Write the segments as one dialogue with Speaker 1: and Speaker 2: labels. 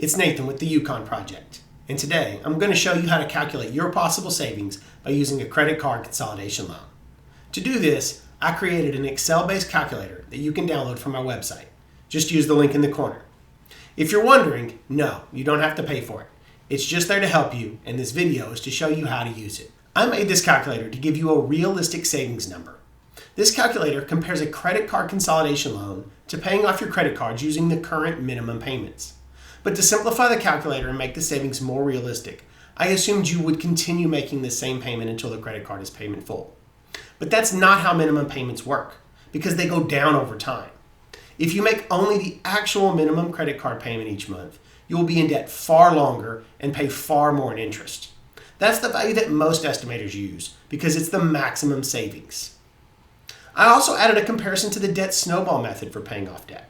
Speaker 1: It's Nathan with the Yukon Project, and today I'm going to show you how to calculate your possible savings by using a credit card consolidation loan. To do this, I created an Excel-based calculator that you can download from my website. Just use the link in the corner. If you're wondering, no, you don't have to pay for it. It's just there to help you, and this video is to show you how to use it. I made this calculator to give you a realistic savings number. This calculator compares a credit card consolidation loan to paying off your credit cards using the current minimum payments. But to simplify the calculator and make the savings more realistic, I assumed you would continue making the same payment until the credit card is paid in full. But that's not how minimum payments work, because they go down over time. If you make only the actual minimum credit card payment each month, you will be in debt far longer and pay far more in interest. That's the value that most estimators use because it's the maximum savings. I also added a comparison to the debt snowball method for paying off debt.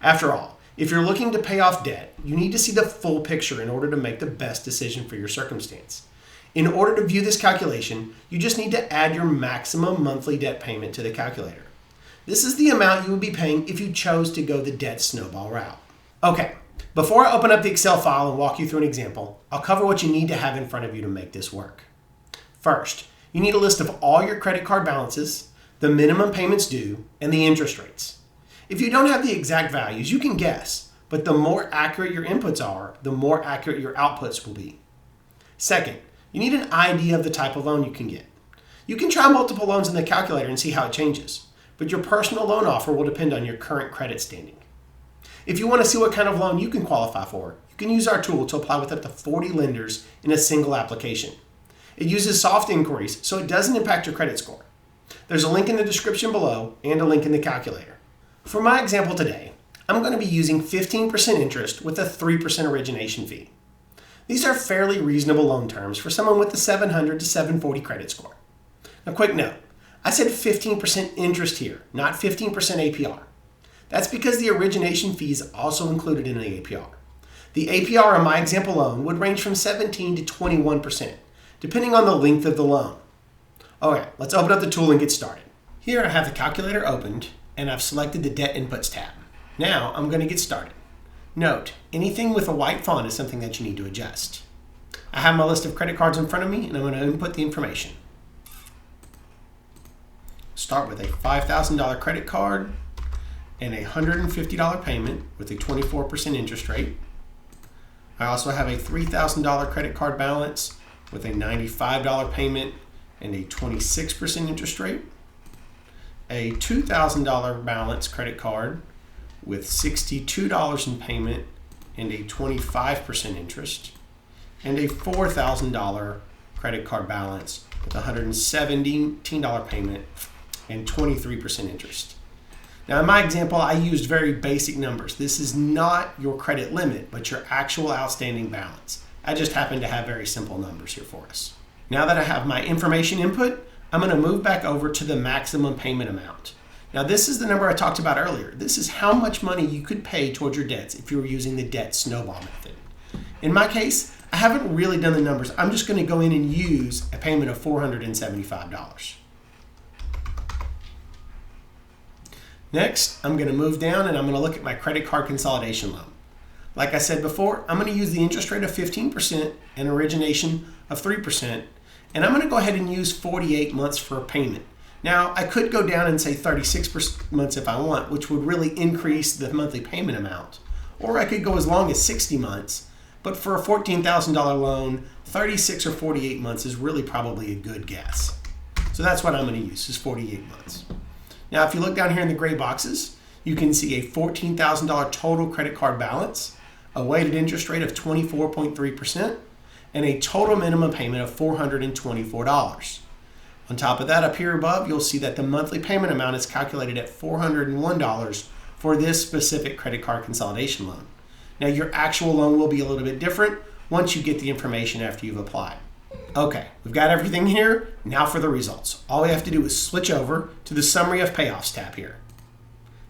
Speaker 1: After all, if you're looking to pay off debt, you need to see the full picture in order to make the best decision for your circumstance. In order to view this calculation, you just need to add your maximum monthly debt payment to the calculator. This is the amount you would be paying if you chose to go the debt snowball route. Okay, before I open up the Excel file and walk you through an example, I'll cover what you need to have in front of you to make this work. First, you need a list of all your credit card balances, the minimum payments due, and the interest rates. If you don't have the exact values, you can guess, but the more accurate your inputs are, the more accurate your outputs will be. Second, you need an idea of the type of loan you can get. You can try multiple loans in the calculator and see how it changes, but your personal loan offer will depend on your current credit standing. If you want to see what kind of loan you can qualify for, you can use our tool to apply with up to 40 lenders in a single application. It uses soft inquiries, so it doesn't impact your credit score. There's a link in the description below and a link in the calculator. For my example today, I'm going to be using 15% interest with a 3% origination fee. These are fairly reasonable loan terms for someone with a 700 to 740 credit score. Now, quick note, I said 15% interest here, not 15% APR. That's because the origination fee is also included in the APR. The APR on my example loan would range from 17 to 21%, depending on the length of the loan. Okay, let's open up the tool and get started. Here I have the calculator opened, and I've selected the Debt Inputs tab. Now I'm going to get started. Note, anything with a white font is something that you need to adjust. I have my list of credit cards in front of me, and I'm going to input the information. Start with a $5,000 credit card and a $150 payment with a 24% interest rate. I also have a $3,000 credit card balance with a $95 payment and a 26% interest rate. A $2,000 balance credit card with $62 in payment and a 25% interest, and a $4,000 credit card balance with $117 payment and 23% interest. Now in my example, I used very basic numbers. This is not your credit limit, but your actual outstanding balance. I just happen to have very simple numbers here for us. Now that I have my information input, I'm going to move back over to the maximum payment amount. Now this is the number I talked about earlier. This is how much money you could pay towards your debts if you were using the debt snowball method. In my case, I haven't really done the numbers. I'm just going to go in and use a payment of $475. Next, I'm going to move down and I'm going to look at my credit card consolidation loan. Like I said before, I'm going to use the interest rate of 15% and origination of 3%, and I'm going to go ahead and use 48 months for a payment. Now, I could go down and say 36 months if I want, which would really increase the monthly payment amount. Or I could go as long as 60 months, but for a $14,000 loan, 36 or 48 months is really probably a good guess. So that's what I'm going to use, is 48 months. Now, if you look down here in the gray boxes, you can see a $14,000 total credit card balance, a weighted interest rate of 24.3%, and a total minimum payment of $424. On top of that, up here above, you'll see that the monthly payment amount is calculated at $401 for this specific credit card consolidation loan. Now, your actual loan will be a little bit different once you get the information after you've applied. Okay, we've got everything here. Now for the results. All we have to do is switch over to the Summary of Payoffs tab here.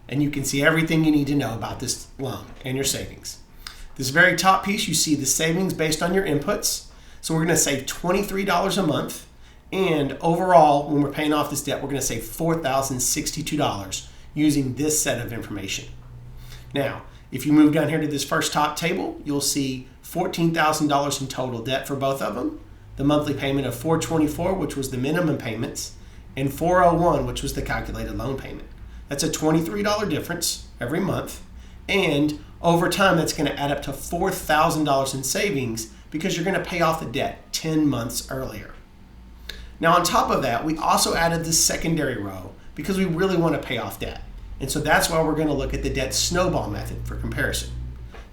Speaker 1: And you can see everything you need to know about this loan and your savings. This very top piece, you see the savings based on your inputs. So we're going to save $23 a month. And overall, when we're paying off this debt, we're going to save $4,062 using this set of information. Now, If you move down here to this first top table, you'll see $14,000 in total debt for both of them, the monthly payment of $424, which was the minimum payments, and $401, which was the calculated loan payment. That's a $23 difference every month, and over time that's going to add up to $4,000 in savings because you're going to pay off the debt 10 months earlier. Now on top of that, we also added this secondary row because we really want to pay off debt. And so that's why we're going to look at the debt snowball method for comparison.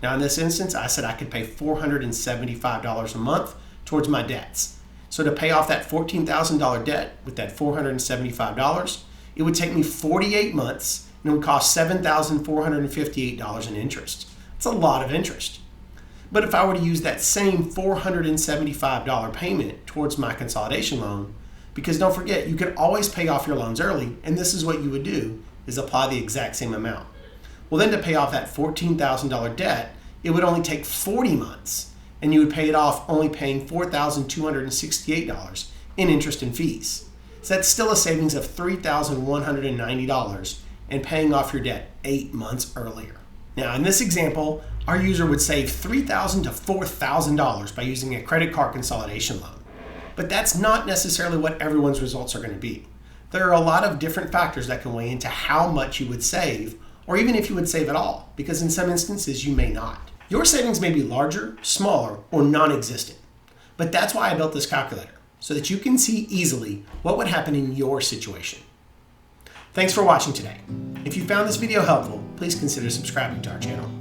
Speaker 1: Now in this instance, I said I could pay $475 a month towards my debts. So to pay off that $14,000 debt with that $475, it would take me 48 months and it would cost $7,458 in interest. That's a lot of interest. But if I were to use that same $475 payment towards my consolidation loan, because don't forget, you can always pay off your loans early, and this is what you would do, is apply the exact same amount. Well, then to pay off that $14,000 debt, it would only take 40 months, and you would pay it off only paying $4,268 in interest and fees. So that's still a savings of $3,190 and paying off your debt 8 months earlier. Now, in this example, our user would save $3,000 to $4,000 by using a credit card consolidation loan. But that's not necessarily what everyone's results are going to be. There are a lot of different factors that can weigh into how much you would save, or even if you would save at all, because in some instances you may not. Your savings may be larger, smaller, or non-existent. But that's why I built this calculator, so that you can see easily what would happen in your situation. Thanks for watching today. If you found this video helpful, please consider subscribing to our channel.